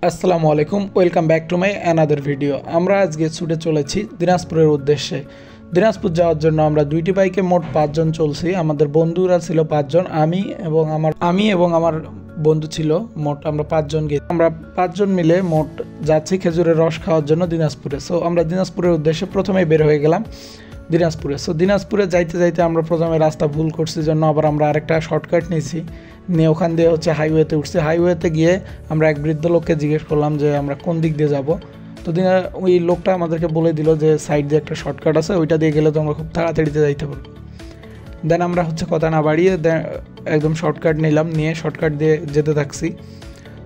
আসসালামু আলাইকুম, welcome back to my another video. আমরা আজকে ছুটে চলেছি দিনাজপুরের উদ্দেশ্যে। দিনাজপুর যাওয়ার জন্য আমরা দুইটি বাইকে মোট 5 জন চলছি। আমাদের বন্ধুরা ছিল 5 জন, আমি এবং আমার বন্ধু ছিল, মোট আমরা 5 জন গিয়ে আমরা 5 জন মিলে মোট যাচ্ছি খেজুরের রস খাওয়ার জন্য দিনাজপুরে। সো আমরা দিনাজপুরের উদ্দেশ্যে প্রথমেই বের হয়ে গেলাম দিনাজপুরে। সো দিনাজপুরে যাইতে যাইতে আমরা প্রথমে রাস্তা ভুল করছি জন্য আবার আমরা আরেকটা শর্টকাট নিয়েছি, নিয়ে ওখান দিয়ে হাইওয়েতে উঠছি। হাইওয়েতে গিয়ে আমরা এক বৃদ্ধ লোককে জিজ্ঞেস করলাম যে আমরা কোন দিক দিয়ে যাব। তো ওই লোকটা আমাদেরকে বলে দিল যে সাইড দিয়ে একটা শর্টকাট আছে, ওইটা দিয়ে গেলে তো আমরা খুব তাড়াতাড়িতে যাইতে পারবো। দেন আমরা কথা না বাড়িয়ে একদম শর্টকাট নিলাম, নিয়ে শর্টকাট দিয়ে যেতে থাকছি।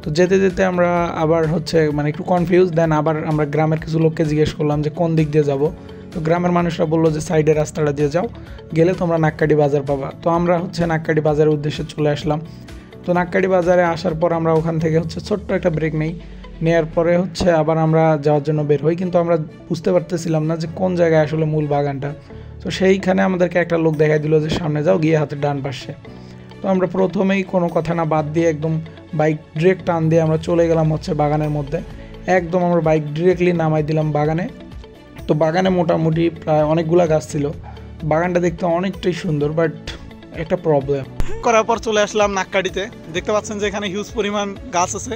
তো যেতে যেতে আমরা আবার একটু কনফিউজ। দেন আবার আমরা গ্রামের কিছু লোককে জিজ্ঞেস করলাম যে কোন দিক দিয়ে যাব। তো গ্রামের মানুষরা বললো যে সাইডের রাস্তাটা দিয়ে যাও, গেলে তোমরা নাক্কাটি বাজার পাবা। তো আমরা নাক্কাটি বাজারের উদ্দেশ্যে চলে আসলাম। তো নাক্কাটি বাজারে আসার পর আমরা ওখান থেকে ছোট্ট একটা ব্রেক নেওয়ার পরে আবার আমরা যাওয়ার জন্য বের হই, কিন্তু আমরা বুঝতে পারতেছিলাম না যে কোন জায়গায় আসলে মূল বাগানটা। তো সেইখানে আমাদেরকে একটা লোক দেখাই দিল যে সামনে যাও, গিয়ে হাতের ডান পাশে। তো আমরা প্রথমেই কোনো কথা না বাদ দিয়ে একদম বাইক ডিরেক্ট টান দিয়ে আমরা চলে গেলাম বাগানের মধ্যে। একদম আমরা বাইক ডিরেক্টলি নামাই দিলাম বাগানে। তো বাগানে মোটামুটি প্রায় অনেকগুলা গাছ ছিল। বাগানটা দেখতে অনেকটাই সুন্দর, বাট একটা প্রবলেম করার পর চলে আসলাম নাক্কাটিতে। দেখতে পাচ্ছেন যে এখানে হিউজ পরিমাণ গাছ আছে,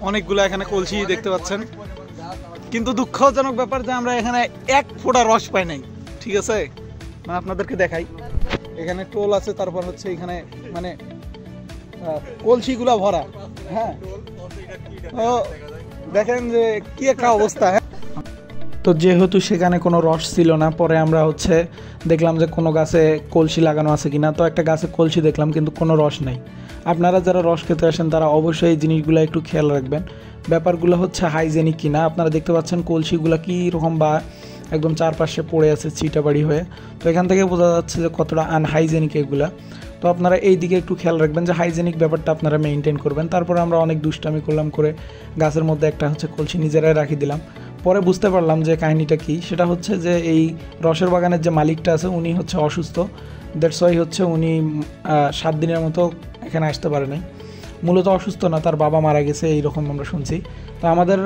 অনেকগুলো এখানে কলসি দেখতে পাচ্ছেন। কিন্তু দুঃখজনক ব্যাপার যে আমরা এখানে এক ফোঁটা রস পাই নাই। ঠিক আছে, আপনাদেরকে দেখাই, এখানে টোল আছে, তারপর এখানে কলসিগুলা ভরা। হ্যাঁ, তো দেখেন যে কি একটা অবস্থা। হ্যাঁ, তো যেহেতু সেখানে কোনো রস ছিল না, পরে আমরা দেখলাম যে কোনো গাছে কলসি লাগানো আছে কিনা। তো একটা গাছে কলসি দেখলাম, কিন্তু কোনো রস নেই। আপনারা যারা রস খেতে আসেন তারা অবশ্যই এই জিনিসগুলো একটু খেয়াল রাখবেন, ব্যাপারগুলো হাইজেনিক কিনা। আপনারা দেখতে পাচ্ছেন কলসিগুলো কীরকম বা একদম চারপাশে পড়ে আছে ছিটাবাড়ি হয়ে। তো এখান থেকে বোঝা যাচ্ছে যে কতটা আনহাইজেনিক এগুলা। তো আপনারা এই দিকে একটু খেয়াল রাখবেন যে হাইজেনিক ব্যাপারটা আপনারা মেনটেন করবেন। তারপরে আমরা অনেক দুষ্টামি করলাম, করে গাছের মধ্যে একটা কলসি নিজেরাই রাখি দিলাম। পরে বুঝতে পারলাম যে কাহিনিটা কি। সেটা যে এই রসের বাগানের যে মালিকটা আছে উনি অসুস্থ। দ্যাটস ওয়াই উনি 7 দিনের মতো এখানে আসতে পারে নাই। মূলত অসুস্থ না, তার বাবা মারা গেছে, এইরকম আমরা শুনছি। তো আমাদের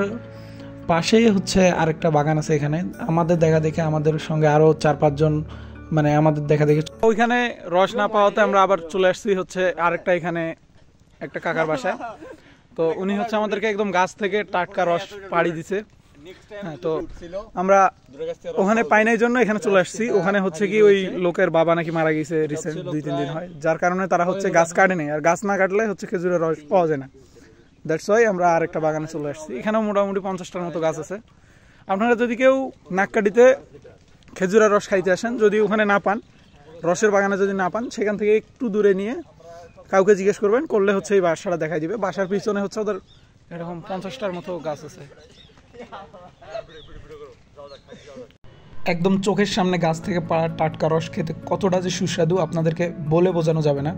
পাশেই আরেকটা বাগান আছে। এখানে আমাদের দেখা দেখে আমাদের সঙ্গে আরও 4-5 জন আমাদের দেখা দেখে ওইখানে রস না পাওয়াতে আমরা আবার চলে আসছি আরেকটা এখানে একটা কাকার বাসায়। তো উনি আমাদেরকে একদম গাছ থেকে টাটকা রস পাড়ি দিছে। হ্যাঁ, তো আমরা ওখানে পাই নাই জন্য এখানে চলে আসছি। ওখানে কি ওই লোকের বাবা নাকি মারা গেছে রিসেন্ট 2-3 দিন হয়, যার কারণে তারা গাছ কাটে নেই। আর গাছ না কাটলে খেজুরের রস পাওয়া যায় না। দ্যাটস ওয়াই আমরা আরেকটা বাগানে চলে আসছি। এখানেও মোটামুটি 50টার মতো গাছ আছে। আপনারা যদি কেউ নাক্কাটিতে খেজুরের রস খাইতে আসেন, যদি ওখানে না পান, রসের বাগানে যদি না পান, সেখান থেকে একটু দূরে নিয়ে কাউকে জিজ্ঞেস করবেন, করলে এই বাসাটা দেখাই দিবে। বাসার পিছনে ওদের এরকম 50টার মতো গাছ আছে। একদম চোখের সামনে গাছ থেকে পাড়া টাটকা রস খেতে কতটা যে সুস্বাদু আপনাদেরকে বলে বোঝানো যাবে না।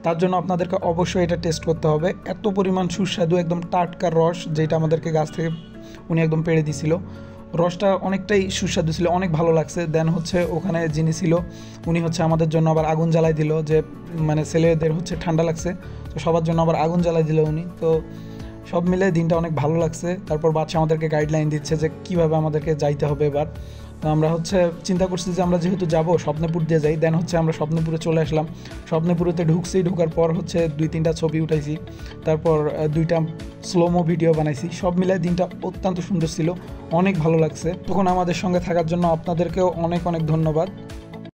তার জন্য আপনাদেরকে অবশ্যই এটা টেস্ট করতে হবে। এত পরিমাণ সুস্বাদু একদম টাটকা রস, যেটা আমাদেরকে গাছ থেকে উনি একদম পেড়ে দিছিল। রসটা অনেকটাই সুস্বাদু ছিল, অনেক ভালো লাগছে। দেন ওখানে যিনি ছিল উনি আমাদের জন্য আবার আগুন জ্বালাই দিল, যে ছেলেদের ঠান্ডা লাগছে, তো সবার জন্য আবার আগুন জ্বালাই দিল উনি। তো সব মিলে দিনটা অনেক ভালো লাগছে। তারপর বাচ্চা আমাদেরকে গাইডলাইন দিচ্ছে যে কীভাবে আমাদেরকে যাইতে হবে। এবার তো আমরা চিন্তা করছি যে আমরা যেহেতু যাব স্বপ্নপুর দিয়ে যাই। দেন আমরা স্বপ্নপুরে চলে আসলাম। স্বপ্নপুরেতে ঢোকার পর 2-3টা ছবি উঠাইছি, তারপর 2টা স্লোমো ভিডিও বানাইছি। সব মিলে দিনটা অত্যন্ত সুন্দর ছিল, অনেক ভালো লাগছে। তখন আমাদের সঙ্গে থাকার জন্য আপনাদেরকেও অনেক অনেক ধন্যবাদ।